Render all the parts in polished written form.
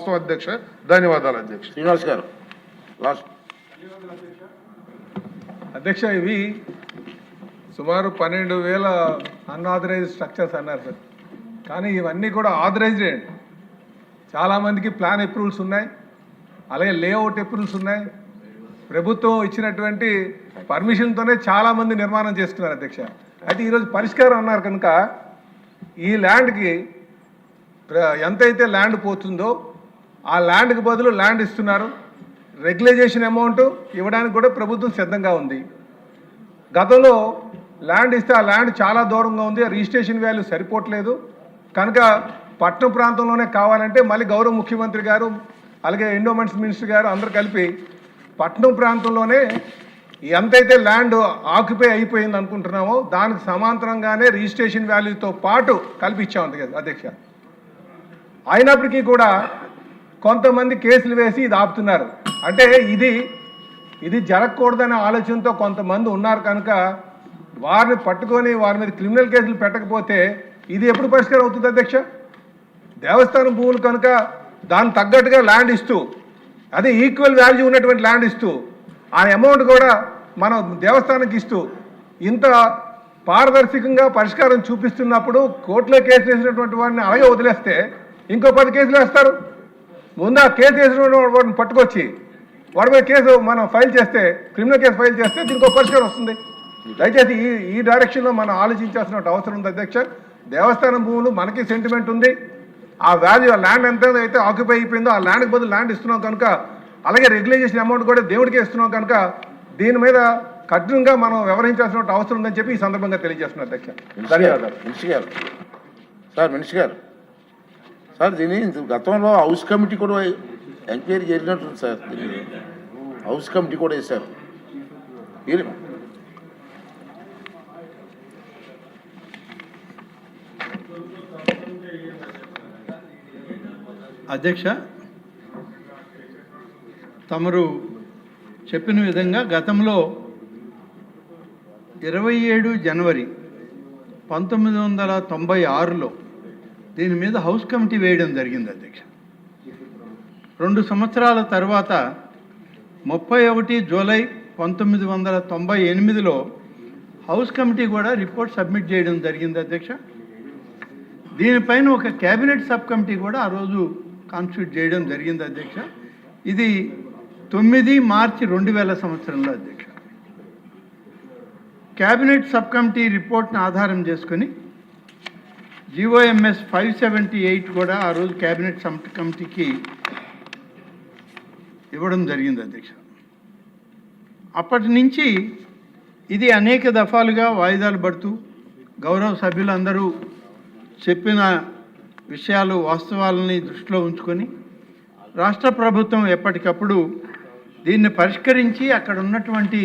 వాస్తవం అధ్యక్ష. ధన్యవాదాలు అధ్యక్ష. శ్రీనివాస్ గారు లాస్ట్. అధ్యక్ష, ఇవి సుమారు 12,000 అన్ఆథరైజ్డ్ స్ట్రక్చర్స్ అన్నారు సార్. కానీ ఇవన్నీ కూడా ఆథరైజ్డ్ అండి. చాలామందికి ప్లాన్ అప్రూవల్స్ ఉన్నాయి, అలాగే లేఅవుట్ అప్రూవల్స్ ఉన్నాయి. ప్రభుత్వం ఇచ్చినటువంటి పర్మిషన్తోనే చాలామంది నిర్మాణం చేసుకున్నారు అధ్యక్ష. అయితే ఈరోజు పరిష్కారం అన్నారు కనుక ఈ ల్యాండ్కి ఎంతైతే ల్యాండ్ పోతుందో ఆ ల్యాండ్కి బదులు ల్యాండ్ ఇస్తున్నారు. రెగ్యులైజేషన్ అమౌంట్ ఇవ్వడానికి కూడా ప్రభుత్వం సిద్ధంగా ఉంది. గతంలో ల్యాండ్ ఇస్తే ఆ ల్యాండ్ చాలా దూరంగా ఉంది, రిజిస్ట్రేషన్ వాల్యూ సరిపోవట్లేదు కనుక పట్టణ ప్రాంతంలోనే కావాలంటే మళ్ళీ గౌరవ ముఖ్యమంత్రి గారు అలాగే ఎండోమెంట్స్ మినిస్టర్ గారు అందరూ కలిపి పట్టణం ప్రాంతంలోనే ఎంతైతే ల్యాండ్ ఆక్యుపై అయిపోయింది అనుకుంటున్నామో దానికి సమాంతరంగానే రిజిస్ట్రేషన్ వాల్యూతో పాటు కల్పించాం అధ్యక్ష. అయినప్పటికీ కూడా కొంతమంది కేసులు వేసి ఇది ఆపుతున్నారు. అంటే ఇది జరగకూడదనే ఆలోచనతో కొంతమంది ఉన్నారు కనుక వారిని పట్టుకొని వారి మీద క్రిమినల్ కేసులు పెట్టకపోతే ఇది ఎప్పుడు పరిష్కారం అవుతుంది అధ్యక్ష? దేవస్థానం భూములు కనుక దానికి తగ్గట్టుగా ల్యాండ్ ఇస్తూ అదే ఈక్వల్ వాల్యూ ఉన్నటువంటి ల్యాండ్ ఇస్తూ ఆ అమౌంట్ కూడా మనం దేవస్థానానికి ఇస్తూ ఇంత పారదర్శకంగా పరిష్కారం చూపిస్తున్నప్పుడు కోర్టులో కేసు వేసినటువంటి వాడిని అలాగే వదిలేస్తే ఇంకో 10 కేసులు వేస్తారు. ముందు ఆ కేసు వేసినటువంటి వాడిని పట్టుకొచ్చి వాడి మీద కేసు మనం ఫైల్ చేస్తే క్రిమినల్ కేసు ఫైల్ చేస్తే దీనికి ఒక పరిష్కారం వస్తుంది. దయచేసి ఈ డైరెక్షన్లో మనం ఆలోచించాల్సిన అవసరం ఉంది అధ్యక్ష. దేవస్థానం భూములు మనకి సెంటిమెంట్ ఉంది, ఆ వాల్యూ ఆ ల్యాండ్ ఎంత అయితే ఆక్యుపై అయిపోయిందో ఆ ల్యాండ్కి బదులు ల్యాండ్ ఇస్తున్నాం కనుక అలాగే రెగ్యులైజేషన్ అమౌంట్ కూడా దేవుడికే ఇస్తున్నాం కనుక దీని మీద కఠినంగా మనం వ్యవహరించాల్సిన అవసరం ఉందని చెప్పి ఈ సందర్భంగా తెలియజేస్తున్నాం అధ్యక్ష. ధన్యవాదాలు. మినిస్టర్ గారు సార్ దీని గతంలో హౌస్ కమిటీ కూడా ఎంక్వైరీ జరిగినట్టుంది సార్. హౌస్ కమిటీ కూడా వేశారు. అధ్యక్ష, తమరు చెప్పిన విధంగా గతంలో 27 జనవరి 1996లో దీని మీద హౌస్ కమిటీ వేయడం జరిగింది అధ్యక్ష. 2 సంవత్సరాల తర్వాత 31 జూలై 1998లో హౌస్ కమిటీ కూడా రిపోర్ట్ సబ్మిట్ చేయడం జరిగింది అధ్యక్ష. దీనిపైన ఒక క్యాబినెట్ సబ్ కమిటీ కూడా ఆ రోజు కాన్స్టిట్యూట్ చేయడం జరిగింది అధ్యక్ష. ఇది 9 మార్చి 2000 సంవత్సరంలో అధ్యక్ష. క్యాబినెట్ సబ్ కమిటీ రిపోర్ట్ని ఆధారం చేసుకొని GOMS 578 కూడా ఆ రోజు క్యాబినెట్ సబ్ కమిటీకి ఇవ్వడం జరిగింది అధ్యక్ష. అప్పటి నుంచి ఇది అనేక దఫాలుగా వాయిదాలు పడుతూ గౌరవ సభ్యులందరూ చెప్పిన విషయాలు వాస్తవాలని దృష్టిలో ఉంచుకొని రాష్ట్ర ప్రభుత్వం ఎప్పటికప్పుడు దీన్ని పరిష్కరించి అక్కడ ఉన్నటువంటి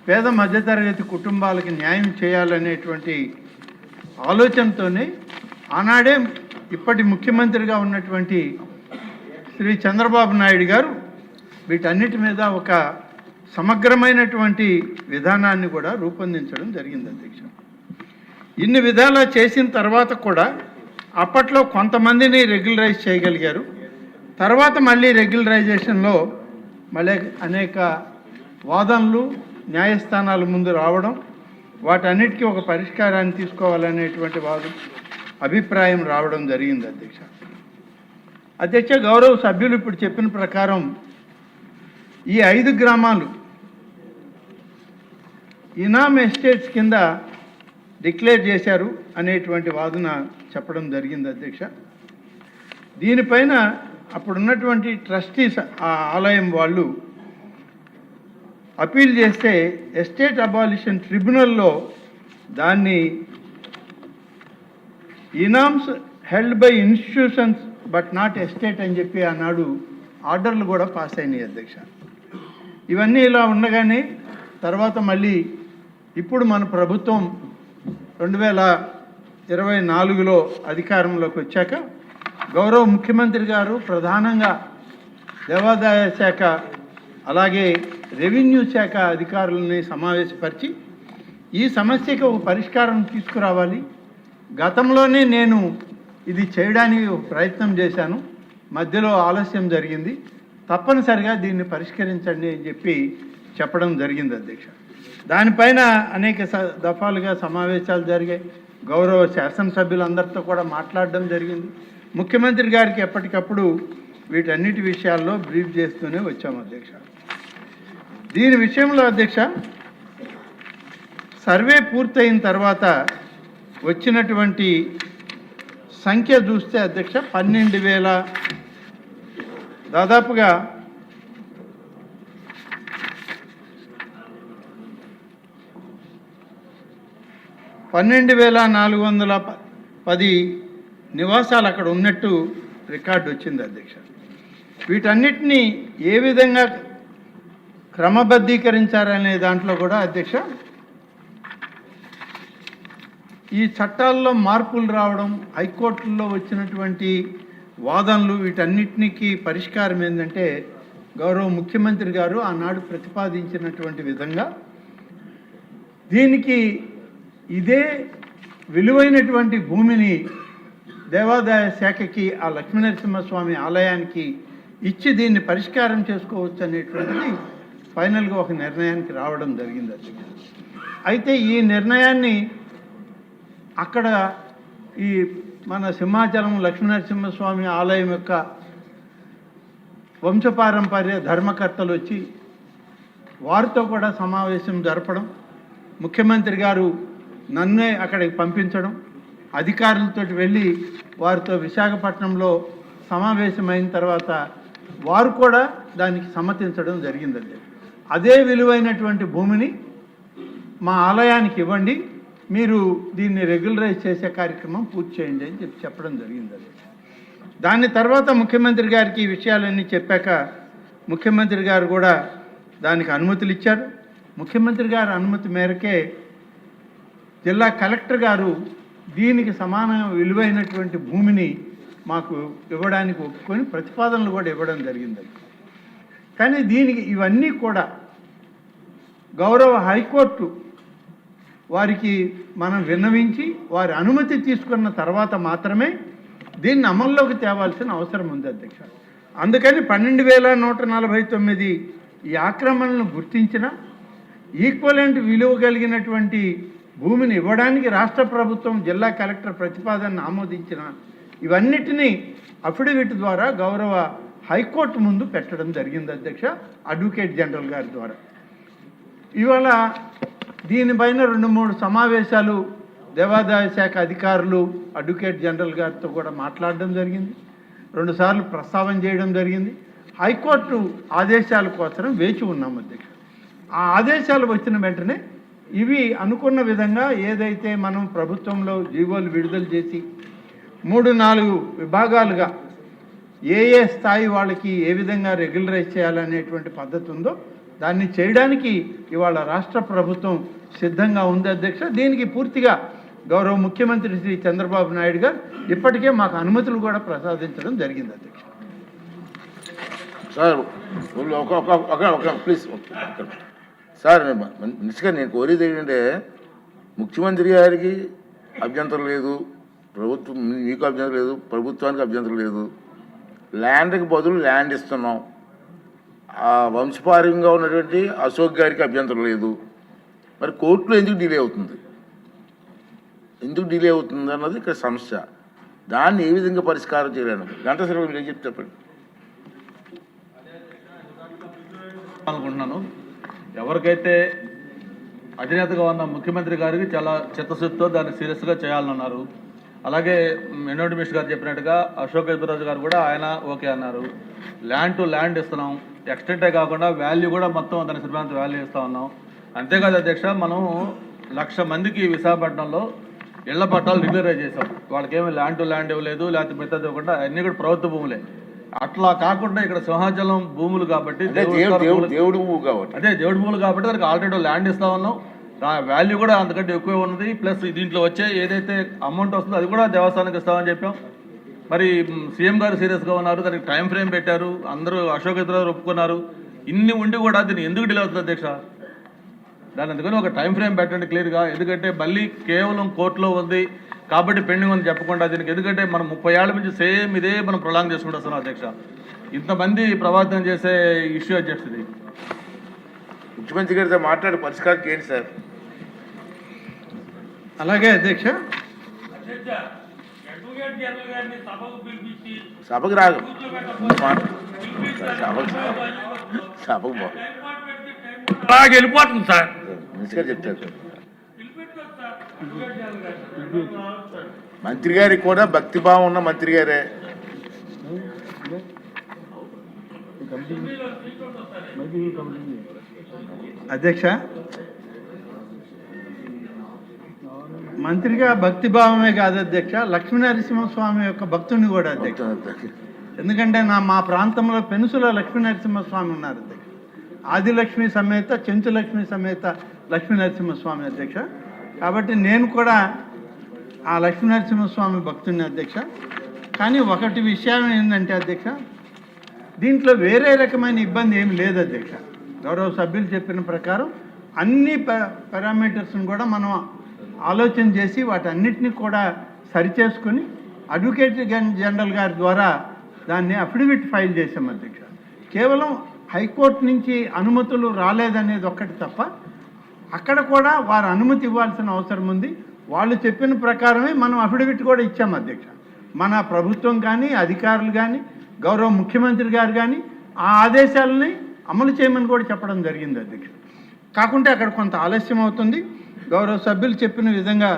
పేద మధ్యతరగతి కుటుంబాలకి న్యాయం చేయాలనేటువంటి ఆలోచనతోనే ఆనాడే ఇప్పటి ముఖ్యమంత్రిగా ఉన్నటువంటి శ్రీ చంద్రబాబు నాయుడు గారు వీటన్నిటి మీద ఒక సమగ్రమైనటువంటి విధానాన్ని కూడా రూపొందించడం జరిగింది అధ్యక్ష. ఇన్ని విధాలా చేసిన తర్వాత కూడా అప్పట్లో కొంతమందిని రెగ్యులరైజ్ చేయగలిగారు. తర్వాత మళ్ళీ రెగ్యులరైజేషన్లో మళ్ళీ అనేక వాదనలు న్యాయస్థానాల ముందు రావడం, వాటన్నిటికీ ఒక పరిష్కారాన్ని తీసుకోవాలనేటువంటి అభిప్రాయం రావడం జరిగింది అధ్యక్ష. గౌరవ సభ్యులు ఇప్పుడు చెప్పిన ప్రకారం ఈ 5 గ్రామాలు ఇనామ్ ఎస్టేట్స్ కింద డిక్లేర్ చేశారు అనేటువంటి వాదన చెప్పడం జరిగింది అధ్యక్ష. దీనిపైన అప్పుడున్నటువంటి ట్రస్టీస్ ఆ ఆలయం వాళ్ళు అపీల్ చేస్తే ఎస్టేట్ అబాలిషన్ ట్రిబ్యునల్లో దాన్ని inams held by institutions but not estate అని చెప్పి ఆనాడు ఆర్డర్లు కూడా పాస్ అయినాయి అధ్యక్ష. ఇవన్నీ ఇలా ఉండగానే తర్వాత మళ్ళీ ఇప్పుడు మన ప్రభుత్వం 2024లో అధికారంలోకి వచ్చాక గౌరవ ముఖ్యమంత్రి గారు ప్రధానంగా దేవాదాయ శాఖ అలాగే రెవెన్యూ శాఖ అధికారులని సమావేశపరిచి ఈ సమస్యకి ఒక పరిష్కారం తీసుకురావాలి. గతంలోనే నేను ఇది చేయడానికి ఒక ప్రయత్నం చేశాను, మధ్యలో ఆలస్యం జరిగింది, తప్పనిసరిగా దీన్ని పరిష్కరించండి అని చెప్పి చెప్పడం జరిగింది అధ్యక్ష. దానిపైన అనేక దఫాలుగా సమావేశాలు జరిగాయి. గౌరవ శాసనసభ్యులందరితో కూడా మాట్లాడడం జరిగింది. ముఖ్యమంత్రి గారికి ఎప్పటికప్పుడు వీటన్నిటి విషయాల్లో బ్రీఫ్ చేస్తూనే వచ్చాము అధ్యక్ష. దీని విషయంలో అధ్యక్ష, సర్వే పూర్తయిన తర్వాత వచ్చినటువంటి సంఖ్య చూస్తే అధ్యక్ష 12,000 దాదాపుగా 12,410 నివాసాలు అక్కడ ఉన్నట్టు రికార్డు వచ్చింది అధ్యక్ష. వీటన్నిటినీ ఏ విధంగా క్రమబద్ధీకరించారనే దాంట్లో కూడా అధ్యక్ష, ఈ చట్టాల్లో మార్పులు రావడం, హైకోర్టుల్లో వచ్చినటువంటి వాదనలు, వీటన్నిటికీ పరిష్కారం ఏంటంటే గౌరవ ముఖ్యమంత్రి గారు ఆనాడు ప్రతిపాదించినటువంటి విధంగా దీనికి ఇదే విలువైనటువంటి భూమిని దేవాదాయ శాఖకి, ఆ లక్ష్మీనరసింహస్వామి ఆలయానికి ఇచ్చి దీన్ని పరిష్కారం చేసుకోవచ్చు అనేటువంటిది ఫైనల్గా ఒక నిర్ణయానికి రావడం జరిగింది అధ్యక్ష. అయితే ఈ నిర్ణయాన్ని అక్కడ ఈ మన సింహాచలం లక్ష్మీనరసింహస్వామి ఆలయం యొక్క వంశపారంపర్య ధర్మకర్తలు వచ్చి వారితో కూడా సమావేశం జరపడం, ముఖ్యమంత్రి గారు నన్నే అక్కడికి పంపించడం, అధికారులతో వెళ్ళి వారితో విశాఖపట్నంలో సమావేశమైన తర్వాత వారు కూడా దానికి సమ్మతించడం జరిగిందండి. అదే విలువైనటువంటి భూమిని మా ఆలయానికి ఇవ్వండి, మీరు దీన్ని రెగ్యులరైజ్ చేసే కార్యక్రమం పూర్తి చేయండి అని చెప్పడం జరిగిందండి. దాని తర్వాత ముఖ్యమంత్రి గారికి ఈ విషయాలన్నీ చెప్పాక ముఖ్యమంత్రి గారు కూడా దానికి అనుమతులు ఇచ్చారు. ముఖ్యమంత్రి గారి అనుమతి మేరకే జిల్లా కలెక్టర్ గారు దీనికి సమాన విలువైనటువంటి భూమిని మాకు ఇవ్వడానికి ఒప్పుకొని ప్రతిపాదనలు కూడా ఇవ్వడం జరిగిందండి. కానీ దీనికి ఇవన్నీ కూడా గౌరవ హైకోర్టు వారికి మనం విన్నవించి వారి అనుమతి తీసుకున్న తర్వాత మాత్రమే దీన్ని అమల్లోకి తేవాల్సిన అవసరం ఉంది అధ్యక్ష. అందుకని 12,149 ఈ ఆక్రమణలను గుర్తించిన, ఈక్వలెంట్ విలువ కలిగినటువంటి భూమిని ఇవ్వడానికి రాష్ట్ర ప్రభుత్వం జిల్లా కలెక్టర్ ప్రతిపాదనను ఆమోదించిన, ఇవన్నిటినీ అఫిడవిట్ ద్వారా గౌరవ హైకోర్టు ముందు పెట్టడం జరిగింది అధ్యక్ష, అడ్వకేట్ జనరల్ గారి ద్వారా. ఇవాళ దీనిపైన 2-3 సమావేశాలు దేవాదాయ శాఖ అధికారులు అడ్వకేట్ జనరల్ గారితో కూడా మాట్లాడడం జరిగింది. 2 సార్లు ప్రస్తావన చేయడం జరిగింది. హైకోర్టు ఆదేశాల కోసం వేచి ఉన్నాం అధ్యక్ష. ఆ ఆదేశాలు వచ్చిన వెంటనే ఇవి అనుకున్న విధంగా ఏదైతే మనం ప్రభుత్వంలో జీవోలు విడుదల చేసి 3-4 విభాగాలుగా ఏ స్థాయి వాళ్ళకి ఏ విధంగా రెగ్యులరైజ్ చేయాలనేటువంటి పద్ధతి ఉందో దాన్ని చేయడానికి ఇవాళ రాష్ట్ర ప్రభుత్వం సిద్ధంగా ఉంది అధ్యక్ష. దీనికి పూర్తిగా గౌరవ ముఖ్యమంత్రి శ్రీ చంద్రబాబు నాయుడు గారు ఇప్పటికే మాకు అనుమతులు కూడా ప్రసాదించడం జరిగింది అధ్యక్ష. సార్ ప్లీజ్ సార్, నిజంగా నేను కోరేది ఏంటంటే ముఖ్యమంత్రి గారికి అభ్యంతరం లేదు, ప్రభుత్వం మీకు అభ్యంతరం లేదు, ప్రభుత్వానికి అభ్యంతరం లేదు. ల్యాండ్కి బదులు ల్యాండ్ ఇస్తున్నాం. వంశపారంగా ఉన్నటువంటి అశోక్ గారికి అభ్యంతరం లేదు. మరి కోర్టులో ఎందుకు డిలే అవుతుంది అన్నది ఇక్కడ సమస్య. దాన్ని ఏ విధంగా పరిష్కారం చేయలేను. గంటా శ్రీరామ్ మీరు ఏం చెప్తే చెప్పండి. అనుకుంటున్నాను, ఎవరికైతే అధినేతగా ఉన్న ముఖ్యమంత్రి గారికి చాలా చిత్తశుద్ధితో దాన్ని సీరియస్గా చేయాలన్నారు. అలాగే ఎన్నోటి మినిస్టర్ గారు చెప్పినట్టుగా అశోక్ గజపతిరాజు గారు కూడా ఆయన ఓకే అన్నారు. ల్యాండ్ టు ల్యాండ్ ఇస్తున్నాం, ఎక్స్టెంటే కాకుండా వాల్యూ కూడా మొత్తం దాని సిద్ధాంత వాల్యూ ఇస్తూ ఉన్నాం. అంతేకాదు అధ్యక్ష, మనం 1,00,000 మందికి విశాఖపట్నంలో ఇళ్ల పట్టాలు రెగ్యులరైజ్ చేసాం. వాళ్ళకేమీ ల్యాండ్ టు ల్యాండ్ ఇవ్వలేదు, లేకపోతే మిగతాది ఇవ్వకుండా అన్నీ కూడా ప్రభుత్వ భూములే. అట్లా కాకుండా ఇక్కడ సింహాచలం భూములు కాబట్టి దేవుడు భూమి కాబట్టి దానికి ఆల్రెడీ ల్యాండ్ ఇస్తా ఉన్నాం. వాల్యూ కూడా అంతకంటే ఎక్కువ ఉన్నది. ప్లస్ దీంట్లో వచ్చే ఏదైతే అమౌంట్ వస్తుందో అది కూడా దేవస్థానానికి ఇస్తామని చెప్పాం. మరి సీఎం గారు సీరియస్గా ఉన్నారు, దానికి టైం ఫ్రేమ్ పెట్టారు, అందరూ అశోక్ గజపతిరాజు ఒప్పుకున్నారు. ఇన్ని ఉండి కూడా దీన్ని ఎందుకు డిలే అవుతుంది అధ్యక్ష? దాని అందుకని ఒక టైం ఫ్రేమ్ పెట్టండి క్లియర్గా. ఎందుకంటే మళ్ళీ కేవలం కోర్టులో ఉంది కాబట్టి పెండింగ్ ఉంది చెప్పకుండా దీనికి, ఎందుకంటే మనం 30 ఏళ్ల నుంచి సేమ్ ఇదే మనం ప్రొలాంగ్ చేసుకుంటూ వస్తున్నాం అధ్యక్ష. ఇంతమంది ప్రభావితం చేసే ఇష్యూ అధ్యక్ష ఇది. ముఖ్యమంత్రి గారితో మాట్లాడి పరిష్కారం చేయండి సార్. అలాగే అధ్యక్ష. సభకు రాదు, సభకు వెళ్ళిపోతుంది సార్. మినిస్టర్ చెప్తారు సార్. మంత్రి గారికి కూడా భక్తిభావం ఉన్న మంత్రి గారే. అధ్యక్ష, మంత్రిగా భక్తిభావమే కాదు అధ్యక్ష, లక్ష్మీనరసింహస్వామి యొక్క భక్తుని కూడా అధ్యక్ష. ఎందుకంటే మా ప్రాంతంలో పెనుసుల లక్ష్మీనరసింహస్వామి ఉన్నారు అధ్యక్ష. ఆదిలక్ష్మి సమేత చెంచులక్ష్మి సమేత లక్ష్మీనరసింహస్వామి అధ్యక్ష. కాబట్టి నేను కూడా ఆ లక్ష్మీనరసింహస్వామి భక్తుని అధ్యక్ష. కానీ ఒకటి విషయం ఏంటంటే అధ్యక్ష, దీంట్లో వేరే రకమైన ఇబ్బంది ఏమి లేదు అధ్యక్ష. గౌరవ సభ్యులు చెప్పిన ప్రకారం అన్ని పారామీటర్స్ని కూడా మనం ఆలోచన చేసి వాటన్నిటిని కూడా సరిచేసుకొని అడ్వకేట్ జనరల్ గారి ద్వారా దాన్ని అఫిడవిట్ ఫైల్ చేసాం అధ్యక్ష. కేవలం హైకోర్టు నుంచి అనుమతులు రాలేదనేది ఒక్కటి తప్ప అక్కడ కూడా వారు అనుమతి ఇవ్వాల్సిన అవసరం ఉంది. వాళ్ళు చెప్పిన ప్రకారమే మనం అఫిడవిట్ కూడా ఇచ్చాం అధ్యక్ష. మన ప్రభుత్వం కానీ అధికారులు కానీ గౌరవ ముఖ్యమంత్రి గారు కానీ ఆ ఆదేశాలని అమలు చేయమని కూడా చెప్పడం జరిగింది అధ్యక్ష. కాకుంటే అక్కడ కొంత ఆలస్యం అవుతుంది. గౌరవ సభ్యులు చెప్పిన విధంగా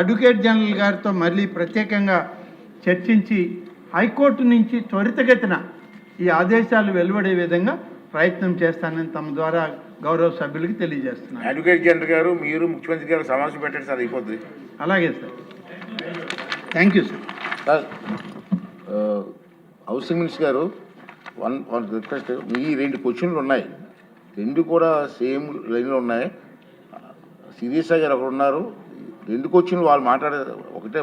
అడ్వకేట్ జనరల్ గారితో మళ్ళీ ప్రత్యేకంగా చర్చించి హైకోర్టు నుంచి త్వరితగతిన ఈ ఆదేశాలు వెలువడే విధంగా ప్రయత్నం చేస్తానని తమ ద్వారా గౌరవ సభ్యులకి తెలియజేస్తున్నాను. అడ్వకేట్ జనరల్ గారు మీరు ముఖ్యమంత్రి గారు సమావేశం పెట్టండి సార్, అయిపోతుంది. అలాగే sir. Thank you sir. Sir, housing minister గారు వన్ రిక్వెస్ట్, మీ 2 క్వశ్చన్లు ఉన్నాయి, 2 కూడా సేమ్ లైన్లో ఉన్నాయి. సీరియస్గా గారు అక్కడ ఉన్నారు, 2 క్వశ్చన్లు వాళ్ళు మాట్లాడే ఒకటే